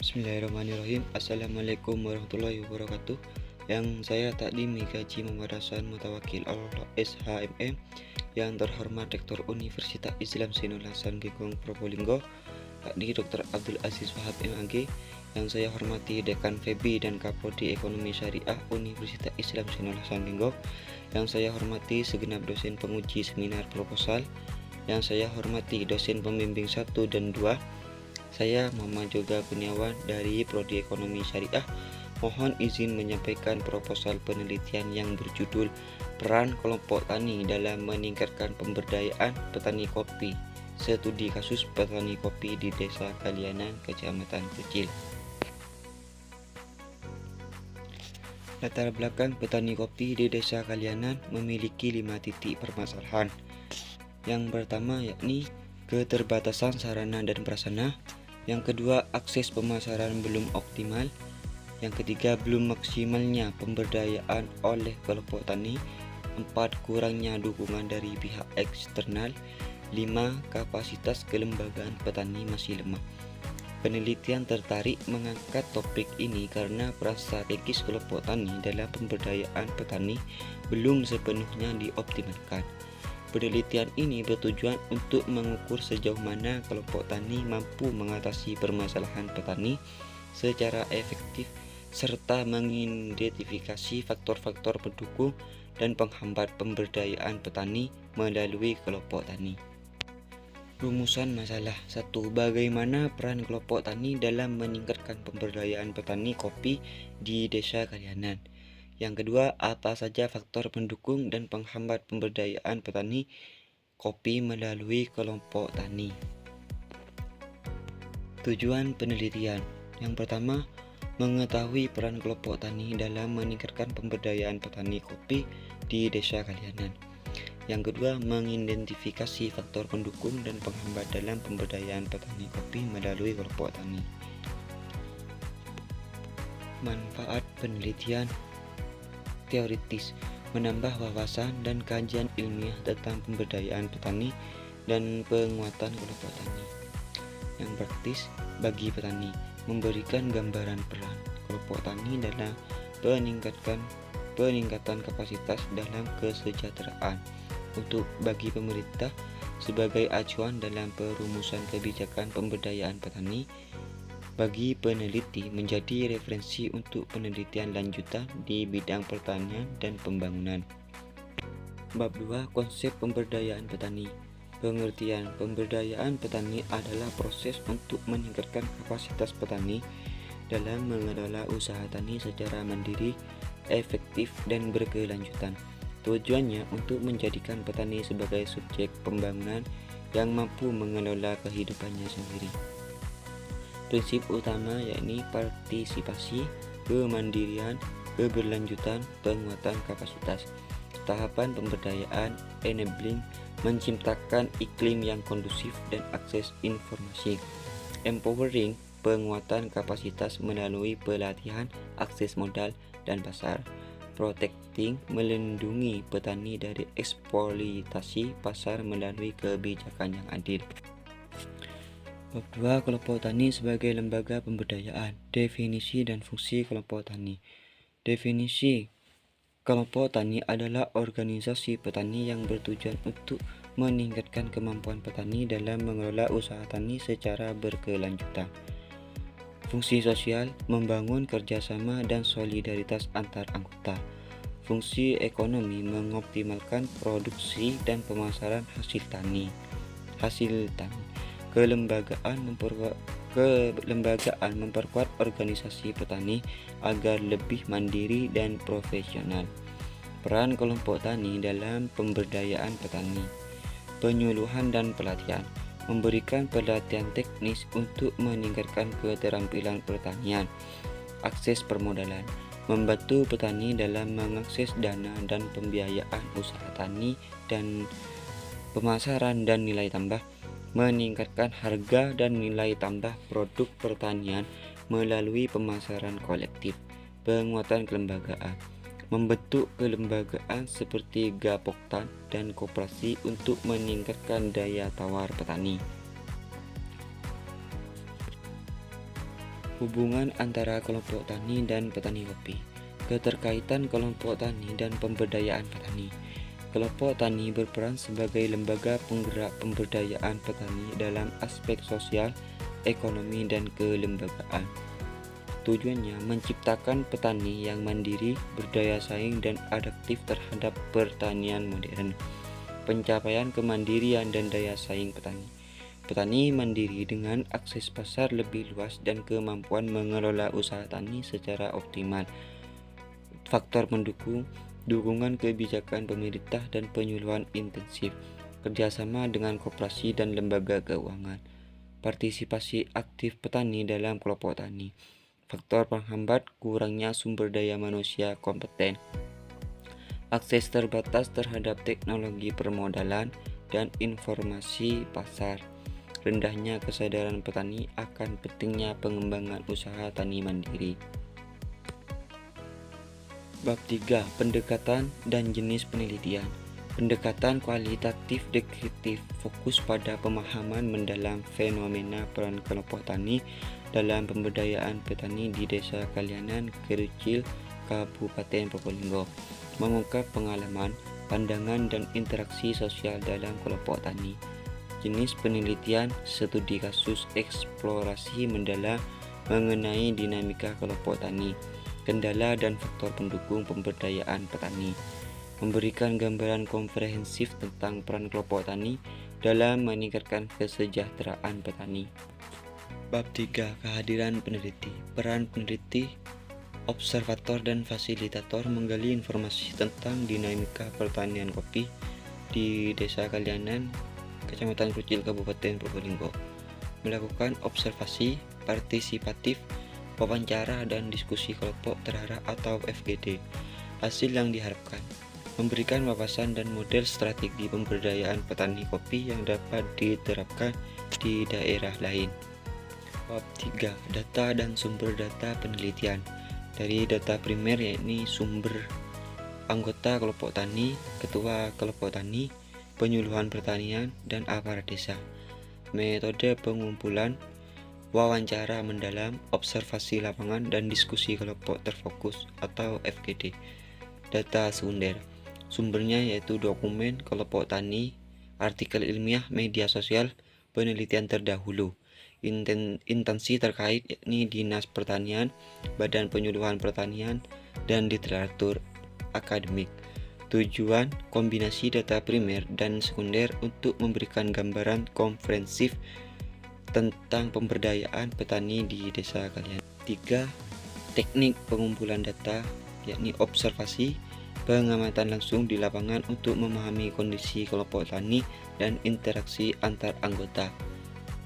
Bismillahirrahmanirrahim. Assalamualaikum warahmatullahi wabarakatuh. Yang saya Takdim Gaji Muhammad Hasan Mutawakil Allah SHMM, yang terhormat Rektor Universitas Islam Zainul Hasan Gegong Probolinggo, Takdi Dr. Abdul Aziz Wahab MAG, yang saya hormati Dekan Febi dan Kaprodi Ekonomi Syariah Universitas Islam Zainul Hasan Gegong, yang saya hormati segenap dosen penguji seminar proposal, yang saya hormati dosen pembimbing 1 dan 2. Saya Muhammad Yoga Kurniawan dari Prodi Ekonomi Syariah. Mohon izin menyampaikan proposal penelitian yang berjudul Peran Kelompok Tani dalam Meningkatkan Pemberdayaan Petani Kopi. Studi kasus petani kopi di Desa Kalianan, Kecamatan Kecil. Latar belakang petani kopi di Desa Kalianan memiliki 5 titik permasalahan. Yang pertama yakni keterbatasan sarana dan prasarana. Yang kedua, akses pemasaran belum optimal. Yang ketiga, belum maksimalnya pemberdayaan oleh kelompok tani. 4, kurangnya dukungan dari pihak eksternal. 5, kapasitas kelembagaan petani masih lemah. Penelitian tertarik mengangkat topik ini karena peran strategis kelompok tani dalam pemberdayaan petani belum sepenuhnya dioptimalkan. Penelitian ini bertujuan untuk mengukur sejauh mana kelompok tani mampu mengatasi permasalahan petani secara efektif serta mengidentifikasi faktor-faktor pendukung dan penghambat pemberdayaan petani melalui kelompok tani. Rumusan masalah 1. Bagaimana peran kelompok tani dalam meningkatkan pemberdayaan petani kopi di Desa Kalianan? Yang kedua, apa saja faktor pendukung dan penghambat pemberdayaan petani kopi melalui kelompok tani? Tujuan penelitian. Yang pertama, mengetahui peran kelompok tani dalam meningkatkan pemberdayaan petani kopi di Desa Kalianan. Yang kedua, mengidentifikasi faktor pendukung dan penghambat dalam pemberdayaan petani kopi melalui kelompok tani. Manfaat penelitian teoritis, menambah wawasan dan kajian ilmiah tentang pemberdayaan petani dan penguatan kelompok tani. Yang praktis, bagi petani, memberikan gambaran peran kelompok tani dalam peningkatan kapasitas dalam kesejahteraan. Untuk bagi pemerintah, sebagai acuan dalam perumusan kebijakan pemberdayaan petani. Bagi peneliti, menjadi referensi untuk penelitian lanjutan di bidang pertanian dan pembangunan. Bab 2. Konsep pemberdayaan petani. Pengertian pemberdayaan petani adalah proses untuk meningkatkan kapasitas petani dalam mengelola usaha tani secara mandiri, efektif, dan berkelanjutan. Tujuannya untuk menjadikan petani sebagai subjek pembangunan yang mampu mengelola kehidupannya sendiri. Prinsip utama yakni partisipasi, kemandirian, keberlanjutan, penguatan kapasitas. Tahapan pemberdayaan, enabling, menciptakan iklim yang kondusif dan akses informasi. Empowering, penguatan kapasitas melalui pelatihan, akses modal, dan pasar. Protecting, melindungi petani dari eksploitasi pasar melalui kebijakan yang adil. Bab 2. Kelompok tani sebagai lembaga pemberdayaan. Definisi dan fungsi kelompok tani. Definisi kelompok tani adalah organisasi petani yang bertujuan untuk meningkatkan kemampuan petani dalam mengelola usaha tani secara berkelanjutan. Fungsi sosial, membangun kerjasama dan solidaritas antar anggota. Fungsi ekonomi, mengoptimalkan produksi dan pemasaran hasil tani. Kelembagaan memperkuat organisasi petani agar lebih mandiri dan profesional. Peran kelompok tani dalam pemberdayaan petani. Penyuluhan dan pelatihan, memberikan pelatihan teknis untuk meningkatkan keterampilan pertanian. Akses permodalan, membantu petani dalam mengakses dana dan pembiayaan usaha tani dan pemasaran dan nilai tambah. Meningkatkan harga dan nilai tambah produk pertanian melalui pemasaran kolektif. Penguatan kelembagaan, membentuk kelembagaan seperti Gapoktan dan koperasi untuk meningkatkan daya tawar petani. Hubungan antara kelompok tani dan petani kopi. Keterkaitan kelompok tani dan pemberdayaan petani. Kelompok tani berperan sebagai lembaga penggerak pemberdayaan petani dalam aspek sosial, ekonomi, dan kelembagaan. Tujuannya menciptakan petani yang mandiri, berdaya saing, dan adaptif terhadap pertanian modern. Pencapaian kemandirian dan daya saing petani. Petani mandiri dengan akses pasar lebih luas dan kemampuan mengelola usaha tani secara optimal. Faktor pendukung, dukungan kebijakan pemerintah dan penyuluhan intensif, kerjasama dengan koperasi dan lembaga keuangan, partisipasi aktif petani dalam kelompok tani. Faktor penghambat, kurangnya sumber daya manusia kompeten, akses terbatas terhadap teknologi permodalan dan informasi pasar, rendahnya kesadaran petani akan pentingnya pengembangan usaha tani mandiri. Bab 3. Pendekatan dan jenis penelitian. Pendekatan kualitatif deskriptif fokus pada pemahaman mendalam fenomena peran kelompok tani dalam pemberdayaan petani di Desa Kalianan, Kerincil, Kabupaten Probolinggo, mengungkap pengalaman, pandangan, dan interaksi sosial dalam kelompok tani. Jenis penelitian, studi kasus, eksplorasi mendalam mengenai dinamika kelompok tani, kendala dan faktor pendukung pemberdayaan petani, memberikan gambaran komprehensif tentang peran kelompok tani dalam meningkatkan kesejahteraan petani. Bab 3. Kehadiran peneliti. Peran peneliti, observator, dan fasilitator menggali informasi tentang dinamika pertanian kopi di Desa Kalianan, Kecamatan Krucil, Kabupaten Probolinggo, melakukan observasi partisipatif, wawancara, dan diskusi kelompok terarah atau FGD. Hasil yang diharapkan, memberikan wawasan dan model strategi pemberdayaan petani kopi yang dapat diterapkan di daerah lain. Bab 3. Data dan sumber data penelitian. Dari data primer, yakni sumber anggota kelompok tani, ketua kelompok tani, penyuluhan pertanian, dan aparat desa. Metode pengumpulan, wawancara mendalam, observasi lapangan, dan diskusi kelompok terfokus atau FGD. Data sekunder. Sumbernya yaitu dokumen kelompok tani, artikel ilmiah, media sosial, penelitian terdahulu. Instansi terkait yakni Dinas Pertanian, Badan Penyuluhan Pertanian, dan literatur akademik. Tujuan kombinasi data primer dan sekunder untuk memberikan gambaran komprehensif tentang pemberdayaan petani di Desa Kalianan. 3. Teknik pengumpulan data, yakni observasi, pengamatan langsung di lapangan untuk memahami kondisi kelompok tani dan interaksi antar anggota.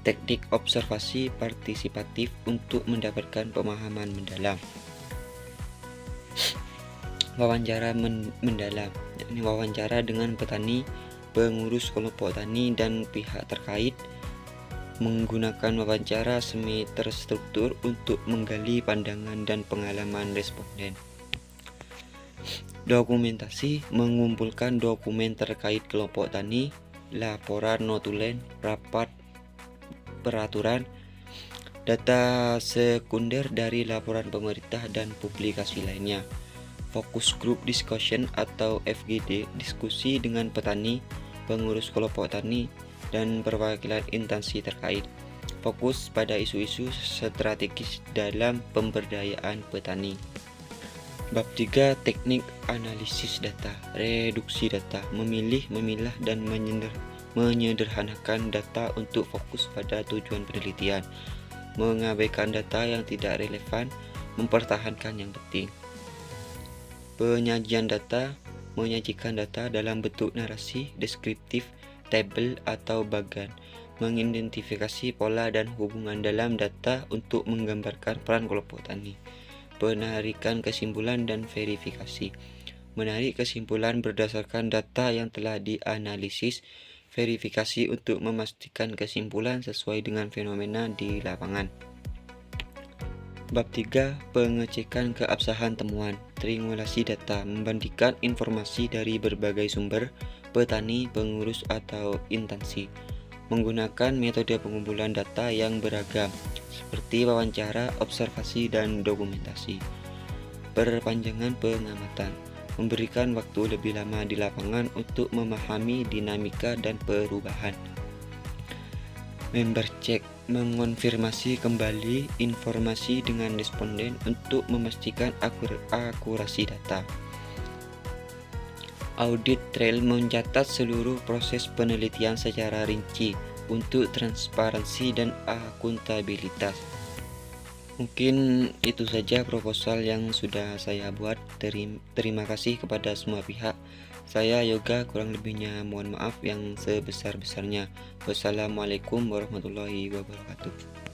Teknik observasi partisipatif untuk mendapatkan pemahaman mendalam. Wawancara mendalam, yakni wawancara dengan petani, pengurus kelompok tani, dan pihak terkait, menggunakan wawancara semi terstruktur untuk menggali pandangan dan pengalaman responden. Dokumentasi, mengumpulkan dokumen terkait kelompok tani, laporan notulen, rapat, peraturan, data sekunder dari laporan pemerintah dan publikasi lainnya. Fokus group discussion atau FGD, diskusi dengan petani, pengurus kelompok tani, dan perwakilan instansi terkait. Fokus pada isu-isu strategis dalam pemberdayaan petani. Bab 3. Teknik analisis data, reduksi data, memilih, memilah, dan menyederhanakan data untuk fokus pada tujuan penelitian, mengabaikan data yang tidak relevan, mempertahankan yang penting. Penyajian data, menyajikan data dalam bentuk narasi, deskriptif, tabel, atau bagan, mengidentifikasi pola dan hubungan dalam data untuk menggambarkan peran kelompok tani. Penarikan kesimpulan dan verifikasi, menarik kesimpulan berdasarkan data yang telah dianalisis, verifikasi untuk memastikan kesimpulan sesuai dengan fenomena di lapangan. Bab 3. Pengecekan keabsahan temuan, triangulasi data, membandingkan informasi dari berbagai sumber, petani, pengurus, atau instansi, menggunakan metode pengumpulan data yang beragam, seperti wawancara, observasi, dan dokumentasi. Perpanjangan pengamatan memberikan waktu lebih lama di lapangan untuk memahami dinamika dan perubahan. Member check mengonfirmasi kembali informasi dengan responden untuk memastikan akurasi data. Audit trail mencatat seluruh proses penelitian secara rinci untuk transparansi dan akuntabilitas. Mungkin itu saja proposal yang sudah saya buat. Terima kasih kepada semua pihak. Saya Yoga, kurang lebihnya mohon maaf yang sebesar-besarnya. Wassalamualaikum warahmatullahi wabarakatuh.